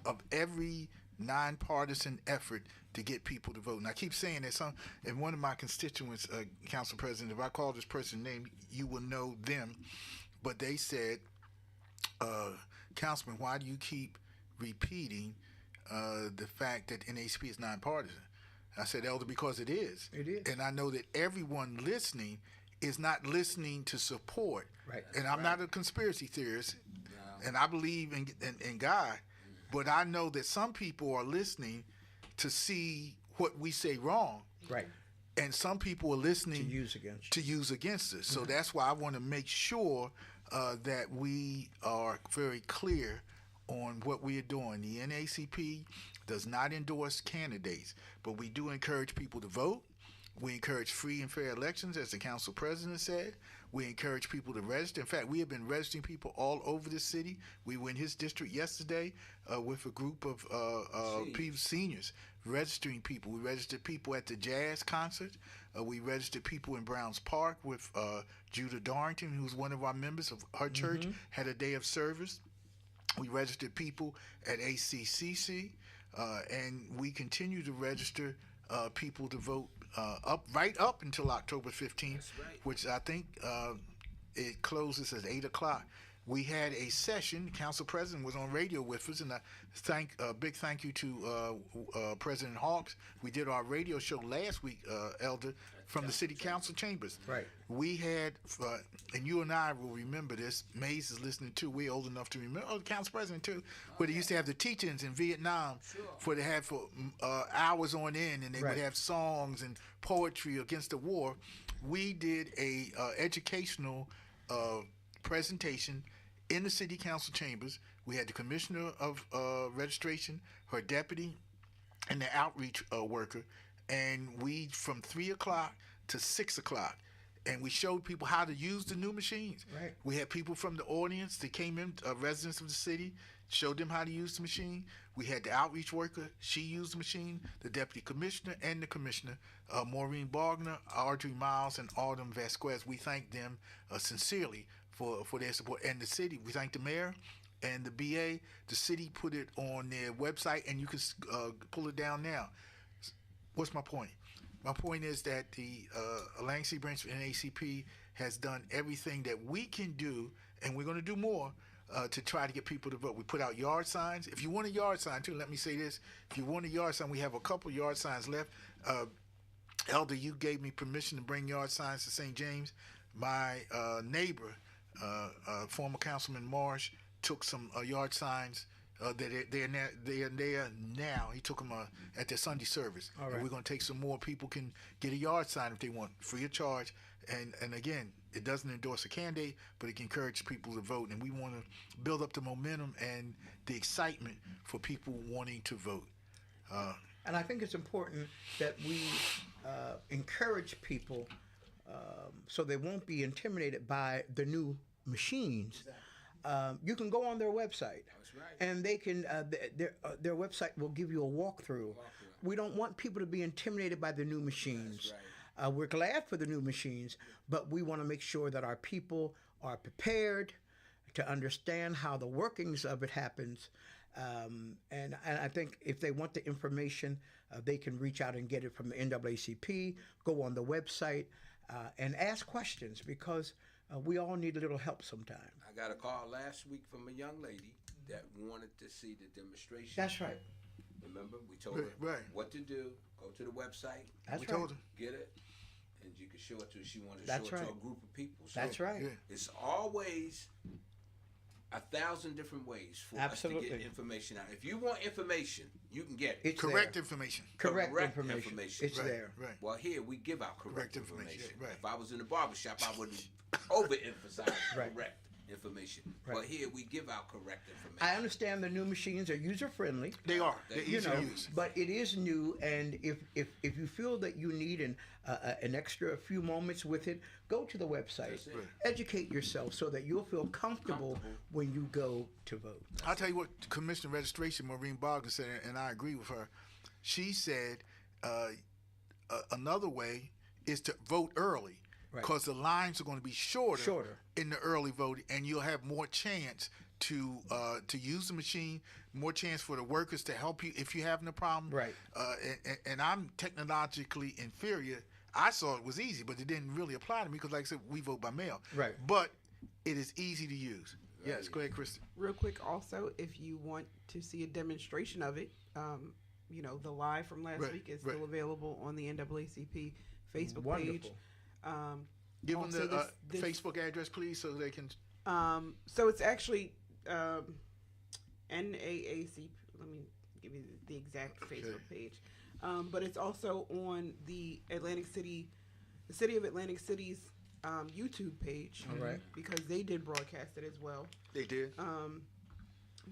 of every nonpartisan effort to get people to vote. And I keep saying that and one of my constituents, Council President, if I call this person's name, you will know them. But they said, Councilman, why do you keep repeating the fact that NAACP is nonpartisan? I said, Elder, because it is. It is. And I know that everyone listening is not listening to support. Right. And I'm not a conspiracy theorist, and I believe in God, but I know that some people are listening to see what we say wrong. Right. And some people are listening To use against us. So that's why I want to make sure that we are very clear on what we are doing. The NAACP does not endorse candidates, but we do encourage people to vote. We encourage free and fair elections, as the council president said. We encourage people to register. In fact, we have been registering people all over the city. We were in his district yesterday with a group of people, seniors, registering people. We registered people at the jazz concert. We registered people in Browns Park with Judah Darrington, who's one of our members of her church, had a day of service. We registered people at ACCC, and we continue to register people to vote right up until October 15th, which I think it closes at 8 o'clock. We had a session. The council president was on radio with us, and a big thank you to President Hawks. We did our radio show last week, Elder, from the city council chambers. Right. We had, and you and I will remember this. Mays is listening too. We're old enough to remember. Oh, the council president too. Where they used to have the teach-ins in Vietnam, where they had for hours on end, and they would have songs and poetry against the war. We did a educational presentation in the city council chambers. We had the commissioner of registration, her deputy, and the outreach worker, and we from 3 o'clock to 6 o'clock, and we showed people how to use the new machines. Right. We had people from the audience that came in, residents of the city, showed them how to use the machine. We had the outreach worker, she used the machine, the deputy commissioner and the commissioner, Maureen Bogner, Audrey Miles, and Autumn Vasquez. We thank them sincerely for their support. And the city, we thank the mayor and the BA. The city put it on their website, and you can pull it down now. What's my point? My point is that the Atlantic City branch of NAACP has done everything that we can do, and we're going to do more to try to get people to vote. We put out yard signs. If you want a yard sign, too, let me say this. If you want a yard sign, we have a couple yard signs left. Elder, you gave me permission to bring yard signs to St. James. My neighbor, former Councilman Marsh, took some yard signs. They are there now. He took them at their Sunday service. All right. And we're going to take some more. People can get a yard sign if they want, free of charge. And again, it doesn't endorse a candidate, but it can encourage people to vote. And we want to build up the momentum and the excitement for people wanting to vote. And I think it's important that we encourage people so they won't be intimidated by the new machines. You can go on their website, and they can their website will give you a walkthrough. We don't want people to be intimidated by the new machines. We're glad for the new machines, but we want to make sure that our people are prepared to understand how the workings of it happens. And I think if they want the information, they can reach out and get it from the NAACP, go on the website, and ask questions, because we all need a little help sometimes. I got a call last week from a young lady that wanted to see the demonstration. That's right. Remember, we told her Right. what to do. Go to the website. That's We right. told her. Get it. and you can show it to. She wanted to That's show it right. to a group of people. So That's right. Yeah. it's always 1,000 different ways for Absolutely. us to get information out. If you want information, you can get it. It's Correct there. information. Correct correct information. information. It's Right, there. right. Well, here we give out correct Correct information, information. yeah, right. If I was in the barbershop, I wouldn't overemphasize Right. correct information. Right. But here we give out correct information. I understand the new machines are user friendly. They are. They're You easy to use. But it is new, and if you feel that you need an extra few moments with it, go to the website, That's it. Right. educate yourself so that you'll feel comfortable when you go to vote. I'll tell you what Commissioner of Registration Maureen Bogdan said, and I agree with her. She said another way is to vote early Right. because the lines are going to be shorter in the early voting, and you'll have more chance to use the machine, more chance for the workers to help you if you're having a problem. Right. And I'm technologically inferior. I saw it was easy, but it didn't really apply to me because, like I said, we vote by mail. Right. But it is easy to use. Yes, go ahead, Kristen. Real quick, also, if you want to see a demonstration of it, the live from last Right, week is right. still available on the NAACP Facebook page. Wonderful. Give them also the this- Facebook address, please, so they can. So it's actually NAACP. Let me give you the exact Facebook page. But it's also on the City of Atlantic City's YouTube page. All right. Because they did broadcast it as well. They did.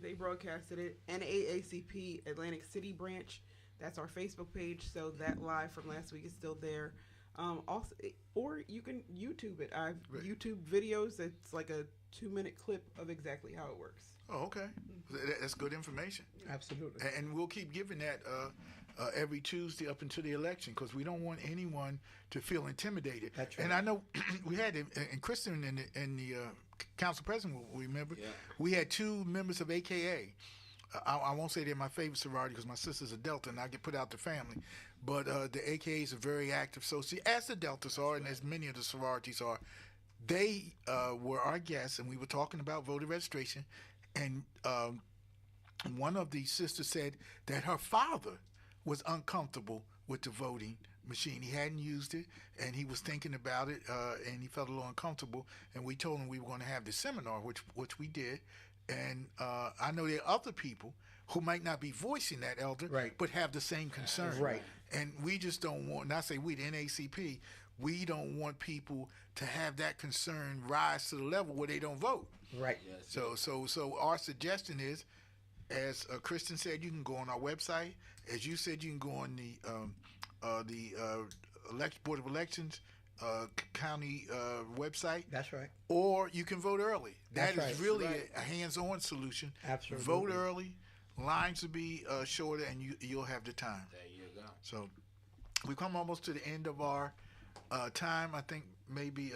They broadcasted it. NAACP Atlantic City branch. That's our Facebook page. So that live from last week is still there. Also, or you can YouTube it. I've Right. YouTube videos. It's like a 2-minute clip of exactly how it works. Oh, okay. That's good information. Absolutely. And we'll keep giving that every Tuesday up until the election because we don't want anyone to feel intimidated. That's right. And I know we had, and Kristen and the council president will remember, Yeah. we had 2 members of AKA. I won't say they're my favorite sorority because my sister's a Delta and I get put out the family. But the AKA is a very active associate, as the Deltas are and as many of the sororities are. They were our guests, and we were talking about voter registration. And one of the sisters said that her father was uncomfortable with the voting machine. He hadn't used it, and he was thinking about it, and he felt a little uncomfortable. And we told him we were going to have the seminar, which we did. And I know there are other people who might not be voicing that, Elder, Right. but have the same concern. Right. And we just don't want, and I say we, the NACP, we don't want people to have that concern rise to the level where they don't vote. Right. Yes. So our suggestion is, as Kristen said, you can go on our website. As you said, you can go on the Board of Elections county website, That's right. or you can vote early. That That's is right. really Right. a hands-on solution. Absolutely. Vote early. Lines will be shorter, and you'll have the time. There you go. So we come almost to the end of our time. I think maybe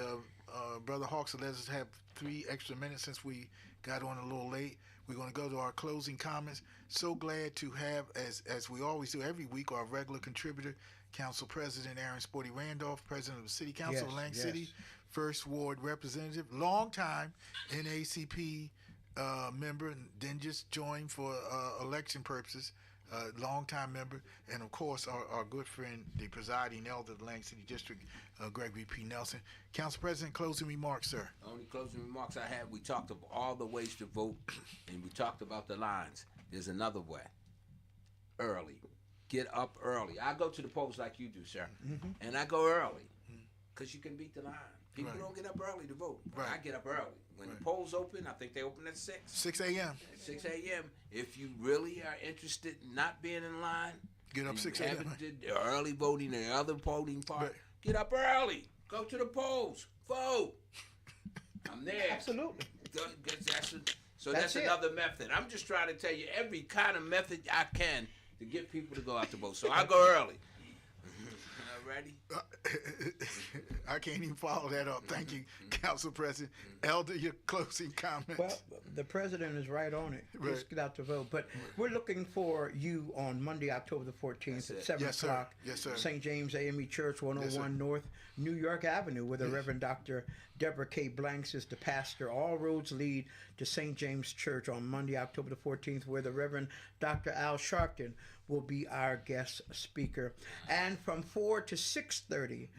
Brother Hawks will let us have 3 extra minutes since we got on a little late. We're going to go to our closing comments. So glad to have, as we always do every week, our regular contributor, Council President Aaron Sporty Randolph, President of the City Council of Yes, Atlantic yes. City, First Ward Representative, long-time NACP member, and then just joined for election purposes. Long-time member, and of course our good friend, the presiding elder of the Atlantic City District, Gregory P. Nelson. Council President, closing remarks, sir. The only closing remarks I had, we talked of all the ways to vote, and we talked about the lines. There's another way. Early. Get up early. I go to the polls like you do, sir, and I go early because you can beat the line. People Right. don't get up early to vote. But Right. I get up early. When the Right. polls open, I think they open at 6. 6 a.m. At 6 a.m. If you really are interested in not being in line, Get up and 6 you a.m. haven't did the early voting and the other voting part, Right. get up early. Go to the polls. Vote. I'm there. Absolutely. So That's that's it. another method. I'm just trying to tell you every kind of method I can to get people to go out to vote. So I go early. Ready? I can't even follow that up. Thank you, Council President. Elder, your closing comments. Well, the president is right on it. Right. Just get out to vote. But we're looking for you on Monday, October the 14th at That's it. 7 Yes, sir. o'clock. Yes, sir. St. James AME Church, 101 Yes, sir. North New York Avenue, where the Reverend Dr. Deborah K. Blanks is the pastor. All roads lead to St. James Church on Monday, October the 14th, where the Reverend Dr. Al Sharpton will be our guest speaker. And from 4 to 6:30,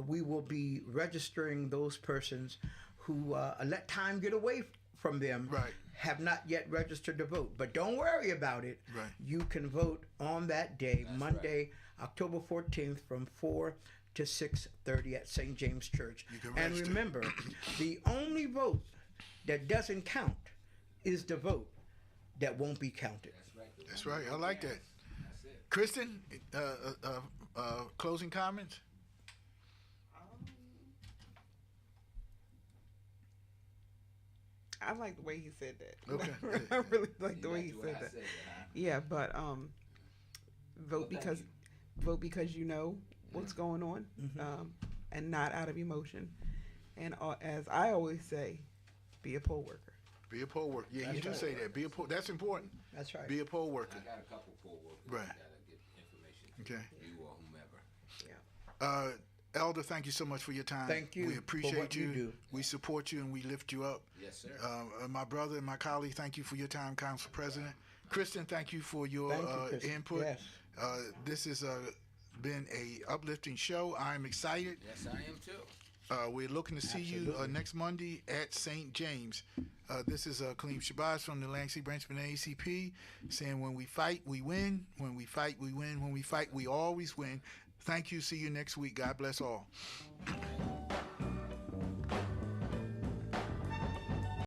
we will be registering those persons who let time get away from them, Right. have not yet registered to vote. But don't worry about it. Right. You can vote on that day, Monday, October 14th, from 4 to 6:30 at St. James Church. You can And register. remember, the only vote that doesn't count is the vote that won't be counted. That's right. I like that. Kristen, closing comments? I like the way he said that. Okay. I really like the way he said that. Yeah, but vote because you know what's going on, and not out of emotion. And as I always say, be a poll worker. Be a poll worker. Yeah, you That's do right. say that. Be a poll. That's important. That's right. Be a poll worker. I got a couple poll workers Right. that'll get information. Okay. You or whomever. Elder, thank you so much for your time. Thank you We for appreciate what you do. We support you and we lift you up. Yes, sir. My brother and my colleague, thank you for your time, Council President. Kristen, thank you for your Thank you, Kristen. input. Yes. This has been a uplifting show. I'm excited. Yes, I am too. We're looking to see you Absolutely. next Monday at St. James. This is Kaleem Shabazz from the Lansing Branch of the ACP saying when we fight, we win. When we fight, we win. When we fight, we always win. Thank you. See you next week. God bless all.